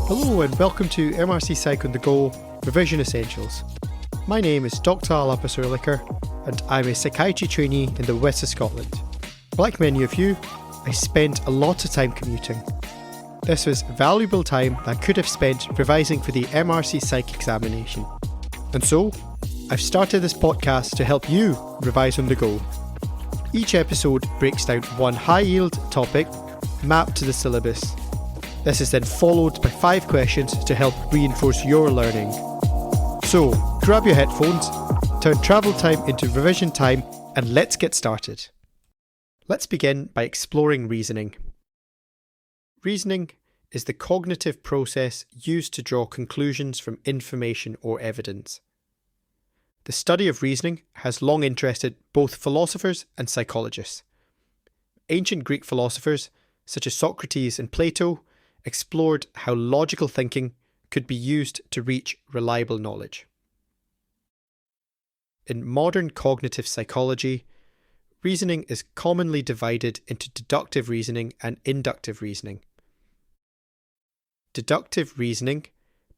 Hello and welcome to MRCPsych on the Go Revision Essentials. My name is Dr. Alapis Ehrlicher and I'm a psychiatry trainee in the west of Scotland. Like many of you, I spent a lot of time commuting. This was valuable time that I could have spent revising for the MRCPsych examination. And so, I've started this podcast to help you revise on the go. Each episode breaks down one high-yield topic mapped to the syllabus. This is then followed by 5 questions to help reinforce your learning. So, grab your headphones, turn travel time into revision time, and let's get started. Let's begin by exploring reasoning. Reasoning is the cognitive process used to draw conclusions from information or evidence. The study of reasoning has long interested both philosophers and psychologists. Ancient Greek philosophers, such as Socrates and Plato, explored how logical thinking could be used to reach reliable knowledge. In modern cognitive psychology, reasoning is commonly divided into deductive reasoning and inductive reasoning. Deductive reasoning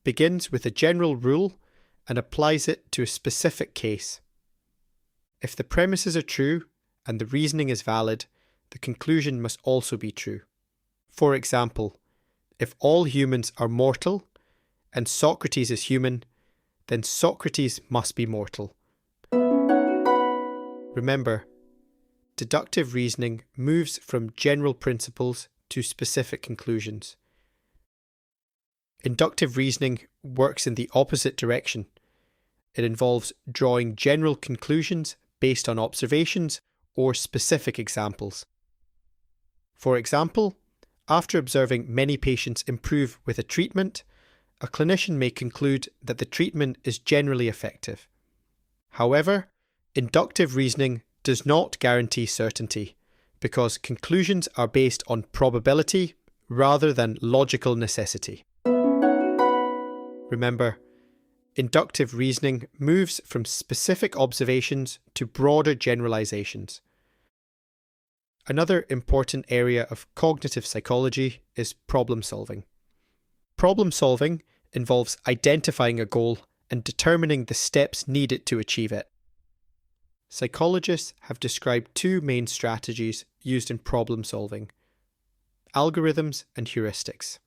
begins with a general rule and applies it to a specific case. If the premises are true and the reasoning is valid, the conclusion must also be true. For example, if all humans are mortal and Socrates is human, then Socrates must be mortal. Remember, deductive reasoning moves from general principles to specific conclusions. Inductive reasoning works in the opposite direction. It involves drawing general conclusions based on observations or specific examples. For example, after observing many patients improve with a treatment, a clinician may conclude that the treatment is generally effective. However, inductive reasoning does not guarantee certainty because conclusions are based on probability rather than logical necessity. Remember, inductive reasoning moves from specific observations to broader generalizations. Another important area of cognitive psychology is problem solving. Problem solving involves identifying a goal and determining the steps needed to achieve it. Psychologists have described 2 main strategies used in problem solving: algorithms and heuristics.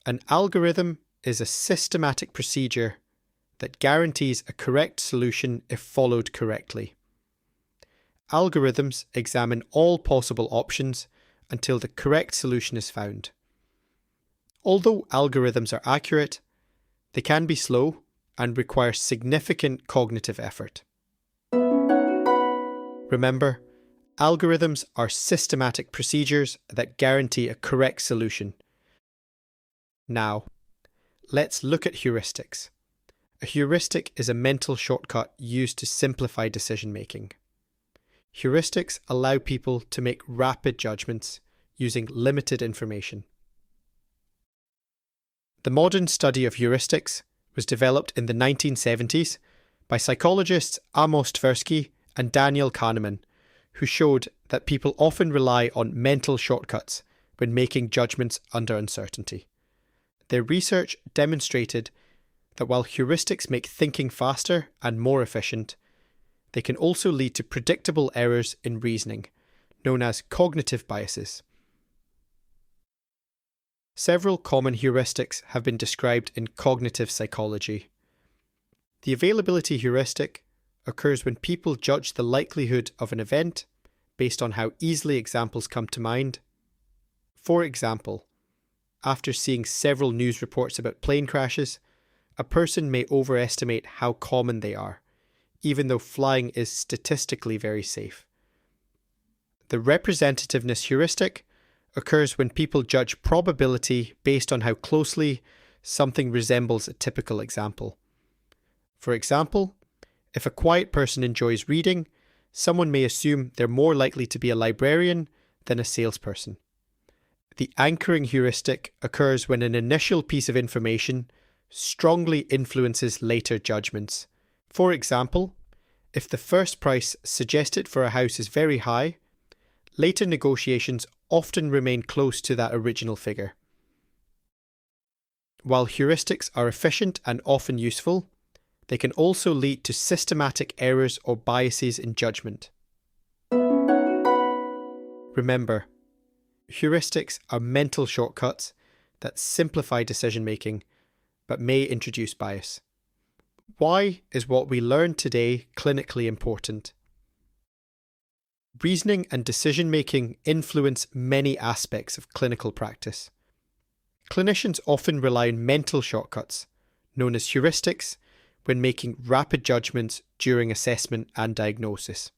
An algorithm is a systematic procedure that guarantees a correct solution if followed correctly. Algorithms examine all possible options until the correct solution is found. Although algorithms are accurate, they can be slow and require significant cognitive effort. Remember, algorithms are systematic procedures that guarantee a correct solution. Now, let's look at heuristics. A heuristic is a mental shortcut used to simplify decision making. Heuristics allow people to make rapid judgments using limited information. The modern study of heuristics was developed in the 1970s by psychologists Amos Tversky and Daniel Kahneman, who showed that people often rely on mental shortcuts when making judgments under uncertainty. Their research demonstrated that while heuristics make thinking faster and more efficient, they can also lead to predictable errors in reasoning, known as cognitive biases. Several common heuristics have been described in cognitive psychology. The availability heuristic occurs when people judge the likelihood of an event based on how easily examples come to mind. For example, after seeing several news reports about plane crashes, a person may overestimate how common they are, even though flying is statistically very safe. The representativeness heuristic occurs when people judge probability based on how closely something resembles a typical example. For example, if a quiet person enjoys reading, someone may assume they're more likely to be a librarian than a salesperson. The anchoring heuristic occurs when an initial piece of information strongly influences later judgments. For example, if the first price suggested for a house is very high, later negotiations often remain close to that original figure. while heuristics are efficient and often useful, they can also lead to systematic errors or biases in judgment. Remember, heuristics are mental shortcuts that simplify decision-making, but may introduce bias. Why is what we learned today clinically important? Reasoning and decision-making influence many aspects of clinical practice. Clinicians often rely on mental shortcuts, known as heuristics, when making rapid judgments during assessment and diagnosis.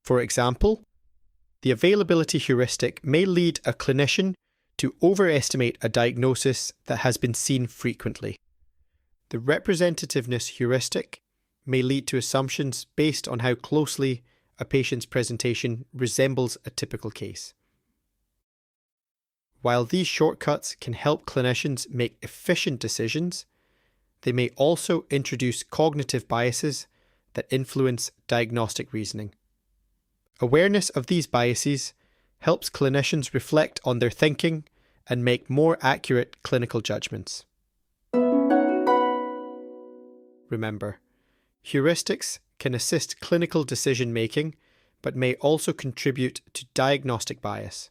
For example, the availability heuristic may lead a clinician to overestimate a diagnosis that has been seen frequently. The representativeness heuristic may lead to assumptions based on how closely a patient's presentation resembles a typical case. While these shortcuts can help clinicians make efficient decisions, they may also introduce cognitive biases that influence diagnostic reasoning. Awareness of these biases helps clinicians reflect on their thinking and make more accurate clinical judgments. Remember, heuristics can assist clinical decision-making, but may also contribute to diagnostic bias.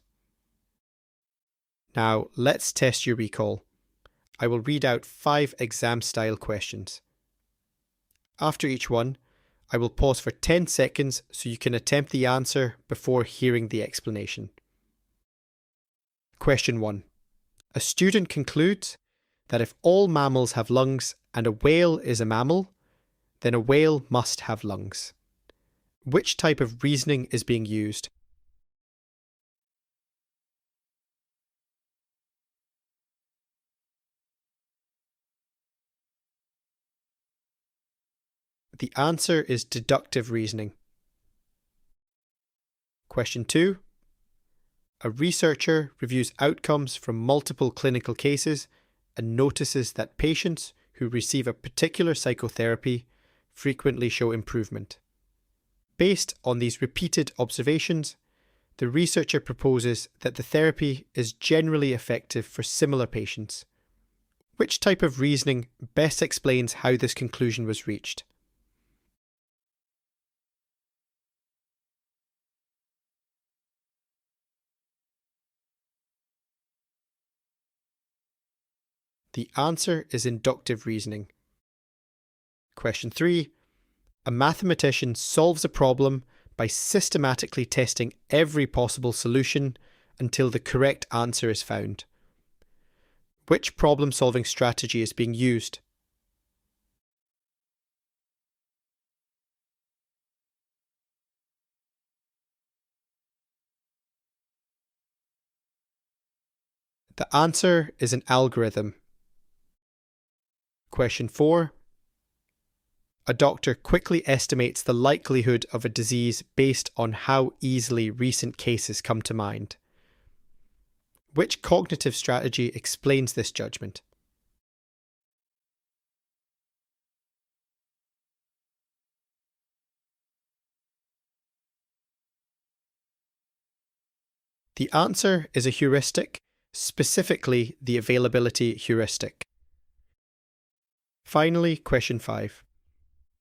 Now, let's test your recall. I will read out 5 exam-style questions. After each one, I will pause for 10 seconds so you can attempt the answer before hearing the explanation. Question 1. A student concludes that if all mammals have lungs and a whale is a mammal, then a whale must have lungs. Which type of reasoning is being used? The answer is deductive reasoning. Question 2. A researcher reviews outcomes from multiple clinical cases and notices that patients who receive a particular psychotherapy frequently show improvement. Based on these repeated observations, the researcher proposes that the therapy is generally effective for similar patients. Which type of reasoning best explains how this conclusion was reached? The answer is inductive reasoning. Question 3. A mathematician solves a problem by systematically testing every possible solution until the correct answer is found. Which problem-solving strategy is being used? The answer is an algorithm. Question 4. A doctor quickly estimates the likelihood of a disease based on how easily recent cases come to mind. Which cognitive strategy explains this judgment? The answer is a heuristic, specifically the availability heuristic. Finally, question 5.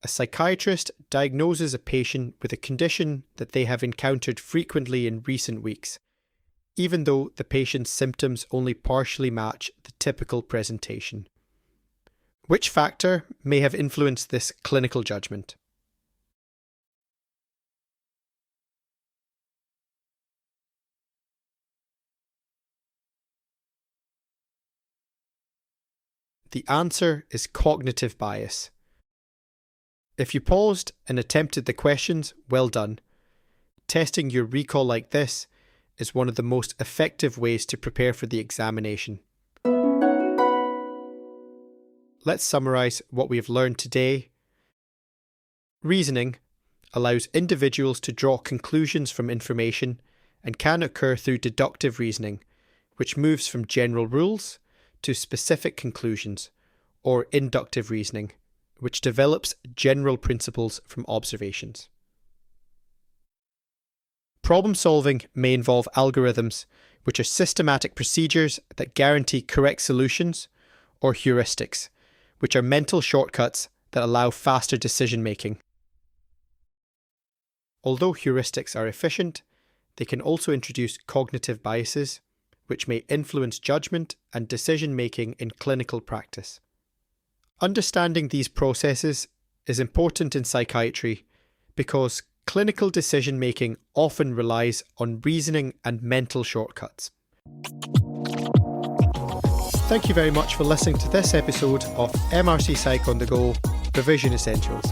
A psychiatrist diagnoses a patient with a condition that they have encountered frequently in recent weeks, even though the patient's symptoms only partially match the typical presentation. Which factor may have influenced this clinical judgment? The answer is cognitive bias. If you paused and attempted the questions, well done. Testing your recall like this is one of the most effective ways to prepare for the examination. Let's summarise what we have learned today. Reasoning allows individuals to draw conclusions from information and can occur through deductive reasoning, which moves from general rules to specific conclusions, or inductive reasoning, which develops general principles from observations. Problem solving may involve algorithms, which are systematic procedures that guarantee correct solutions, or heuristics, which are mental shortcuts that allow faster decision making. Although heuristics are efficient, they can also introduce cognitive biases, which may influence judgment and decision making in clinical practice. Understanding these processes is important in psychiatry because clinical decision making often relies on reasoning and mental shortcuts. Thank you very much for listening to this episode of MRCPsych on the Go Revision Essentials.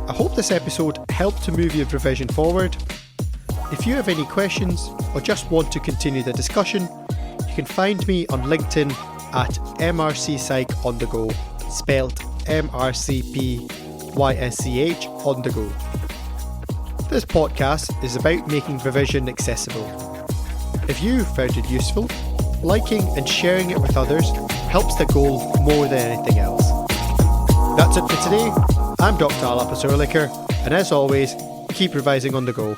I hope this episode helped to move your revision forward. If you have any questions or just want to continue the discussion, you can find me on LinkedIn at MRCPsych on the Go, spelled MRCPysch on the go. This podcast is about making revision accessible. If you found it useful, liking and sharing it with others helps the goal more than anything else. That's it for today. I'm Dr. Alapis Ehrlicher, and as always, keep revising on the go.